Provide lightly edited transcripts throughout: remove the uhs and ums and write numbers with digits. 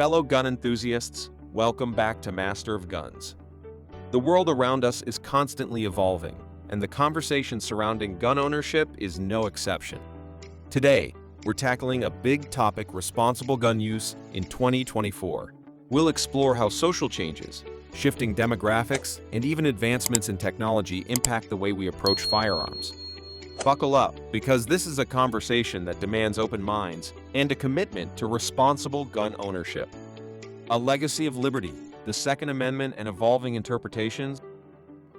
Fellow gun enthusiasts, welcome back to Master of Guns. The world around us is constantly evolving, and the conversation surrounding gun ownership is no exception. Today, we're tackling a big topic: responsible gun use in 2024. We'll explore how social changes, shifting demographics, and even advancements in technology impact the way we approach firearms. Buckle up, because this is a conversation that demands open minds and a commitment to responsible gun ownership. A legacy of liberty, the Second Amendment and evolving interpretations.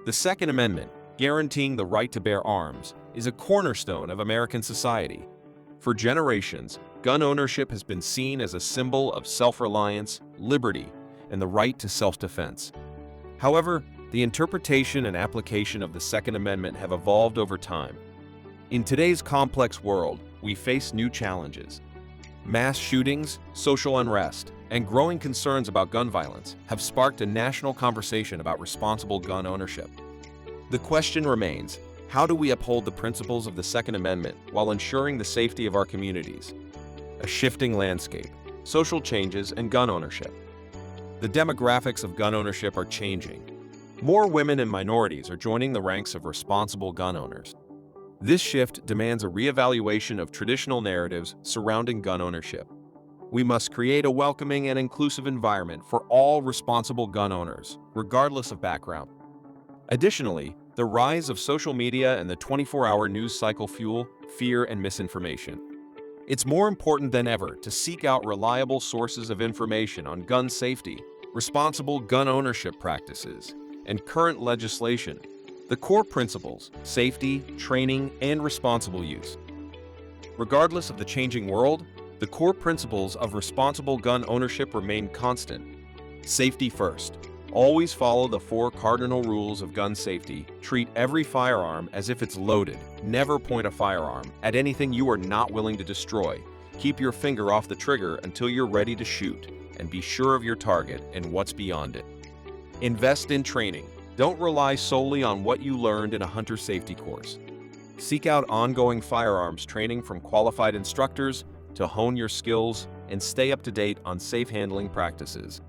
The Second Amendment, guaranteeing the right to bear arms, is a cornerstone of American society. For generations, gun ownership has been seen as a symbol of self-reliance, liberty, and the right to self-defense. However, the interpretation and application of the Second Amendment have evolved over time. In today's complex world, we face new challenges. Mass shootings, social unrest, and growing concerns about gun violence have sparked a national conversation about responsible gun ownership. The question remains, how do we uphold the principles of the Second Amendment while ensuring the safety of our communities? A shifting landscape, social changes, and gun ownership. The demographics of gun ownership are changing. More women and minorities are joining the ranks of responsible gun owners. This shift demands a reevaluation of traditional narratives surrounding gun ownership. We must create a welcoming and inclusive environment for all responsible gun owners, regardless of background. Additionally, the rise of social media and the 24-hour news cycle fuel fear and misinformation. It's more important than ever to seek out reliable sources of information on gun safety, responsible gun ownership practices, and current legislation. The core principles: safety, training, and responsible use. Regardless of the changing world, the core principles of responsible gun ownership remain constant. Safety first. Always follow the 4 cardinal rules of gun safety. Treat every firearm as if it's loaded. Never point a firearm at anything you are not willing to destroy. Keep your finger off the trigger until you're ready to shoot, and be sure of your target and what's beyond it. Invest in training. Don't rely solely on what you learned in a hunter safety course. Seek out ongoing firearms training from qualified instructors to hone your skills and stay up to date on safe handling practices.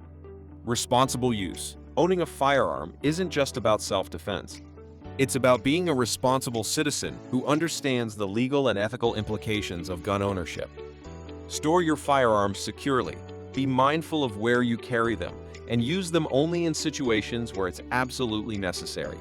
Responsible use. Owning a firearm isn't just about self-defense. It's about being a responsible citizen who understands the legal and ethical implications of gun ownership. Store your firearms securely. Be mindful of where you carry them, and use them only in situations where it's absolutely necessary.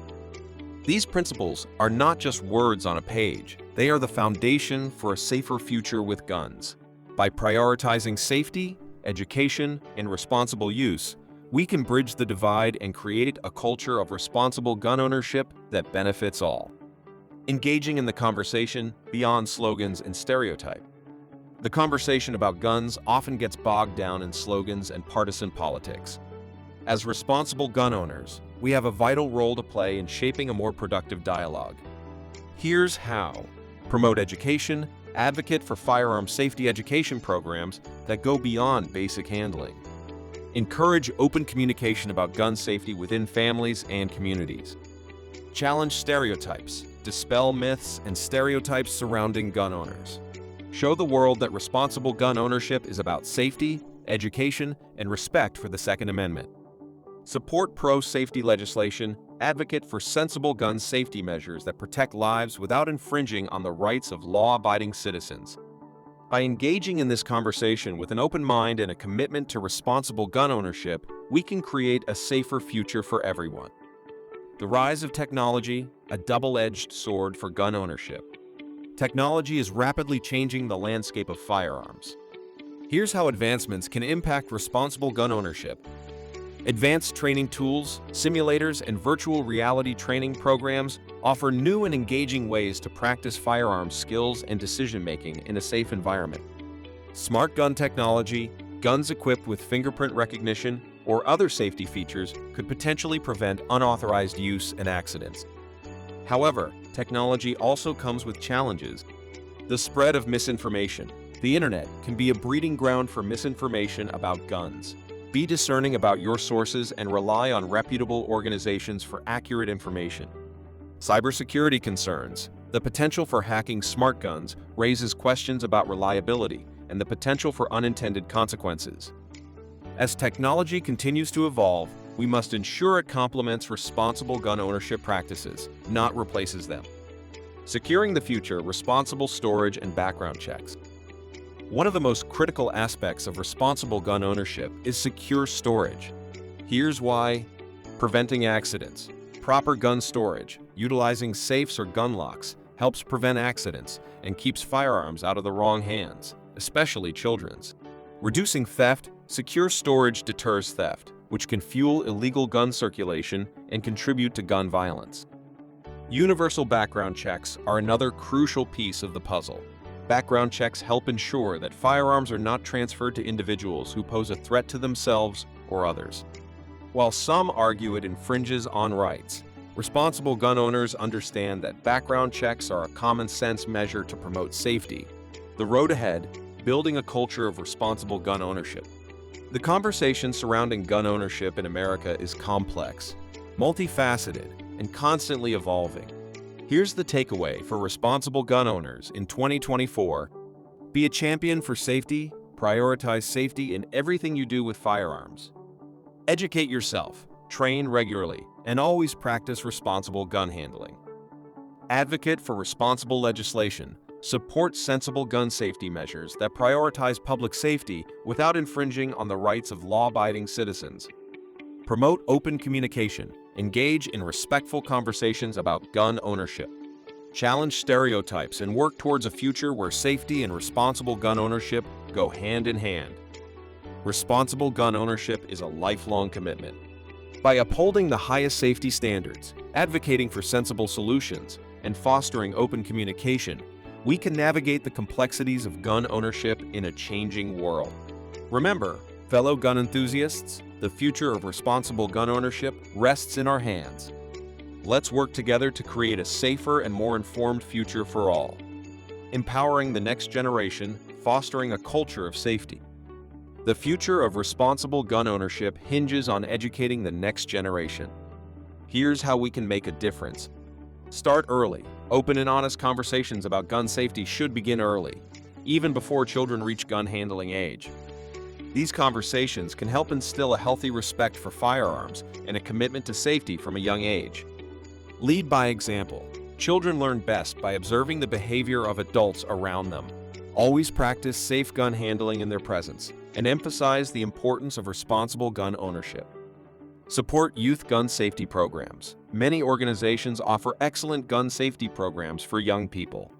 These principles are not just words on a page, they are the foundation for a safer future with guns. By prioritizing safety, education, and responsible use, we can bridge the divide and create a culture of responsible gun ownership that benefits all. Engaging in the conversation beyond slogans and stereotype. The conversation about guns often gets bogged down in slogans and partisan politics. As responsible gun owners, we have a vital role to play in shaping a more productive dialogue. Here's how. Promote education, advocate for firearm safety education programs that go beyond basic handling. Encourage open communication about gun safety within families and communities. Challenge stereotypes, dispel myths and stereotypes surrounding gun owners. Show the world that responsible gun ownership is about safety, education, and respect for the Second Amendment. Support pro-safety legislation, advocate for sensible gun safety measures that protect lives without infringing on the rights of law-abiding citizens. By engaging in this conversation with an open mind and a commitment to responsible gun ownership, we can create a safer future for everyone. The rise of technology, a double-edged sword for gun ownership. Technology is rapidly changing the landscape of firearms. Here's how advancements can impact responsible gun ownership. Advanced training tools, simulators, and virtual reality training programs offer new and engaging ways to practice firearms skills and decision-making in a safe environment. Smart gun technology, guns equipped with fingerprint recognition, or other safety features could potentially prevent unauthorized use and accidents. However, technology also comes with challenges. The spread of misinformation. The internet can be a breeding ground for misinformation about guns. Be discerning about your sources and rely on reputable organizations for accurate information. Cybersecurity concerns. The potential for hacking smart guns raises questions about reliability and the potential for unintended consequences. As technology continues to evolve, we must ensure it complements responsible gun ownership practices, not replaces them. Securing the future, responsible storage, and background checks. One of the most critical aspects of responsible gun ownership is secure storage. Here's why: preventing accidents. Proper gun storage, utilizing safes or gun locks, helps prevent accidents and keeps firearms out of the wrong hands, especially children's. Reducing theft. Secure storage deters theft, which can fuel illegal gun circulation and contribute to gun violence. Universal background checks are another crucial piece of the puzzle. Background checks help ensure that firearms are not transferred to individuals who pose a threat to themselves or others. While some argue it infringes on rights, responsible gun owners understand that background checks are a common-sense measure to promote safety. The road ahead: building a culture of responsible gun ownership. The conversation surrounding gun ownership in America is complex, multifaceted, and constantly evolving. Here's the takeaway for responsible gun owners in 2024. Be a champion for safety, prioritize safety in everything you do with firearms. Educate yourself, train regularly, and always practice responsible gun handling. Advocate for responsible legislation. Support sensible gun safety measures that prioritize public safety without infringing on the rights of law-abiding citizens. Promote open communication. Engage in respectful conversations about gun ownership. Challenge stereotypes and work towards a future where safety and responsible gun ownership go hand in hand. Responsible gun ownership is a lifelong commitment. By upholding the highest safety standards, advocating for sensible solutions, and fostering open communication, we can navigate the complexities of gun ownership in a changing world. Remember, fellow gun enthusiasts, the future of responsible gun ownership rests in our hands. Let's work together to create a safer and more informed future for all. Empowering the next generation, fostering a culture of safety. The future of responsible gun ownership hinges on educating the next generation. Here's how we can make a difference. Start early. Open and honest conversations about gun safety should begin early, even before children reach gun handling age. These conversations can help instill a healthy respect for firearms and a commitment to safety from a young age. Lead by example. Children learn best by observing the behavior of adults around them. Always practice safe gun handling in their presence and emphasize the importance of responsible gun ownership. Support youth gun safety programs. Many organizations offer excellent gun safety programs for young people.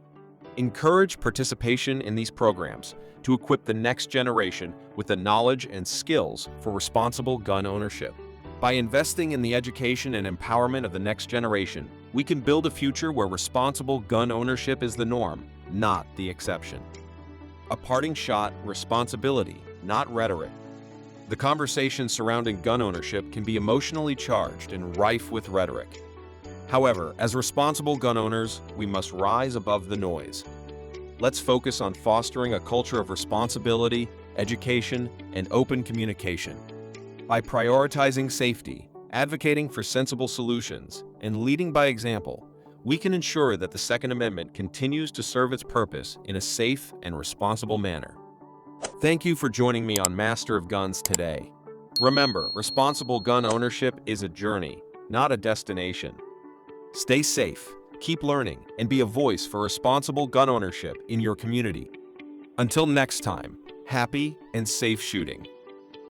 Encourage participation in these programs to equip the next generation with the knowledge and skills for responsible gun ownership. By investing in the education and empowerment of the next generation, we can build a future where responsible gun ownership is the norm, not the exception. A parting shot: responsibility, not rhetoric. The conversation surrounding gun ownership can be emotionally charged and rife with rhetoric. However, as responsible gun owners, we must rise above the noise. Let's focus on fostering a culture of responsibility, education, and open communication. By prioritizing safety, advocating for sensible solutions, and leading by example, we can ensure that the Second Amendment continues to serve its purpose in a safe and responsible manner. Thank you for joining me on Master of Guns today. Remember, responsible gun ownership is a journey, not a destination. Stay safe, keep learning, and be a voice for responsible gun ownership in your community. Until next time, happy and safe shooting.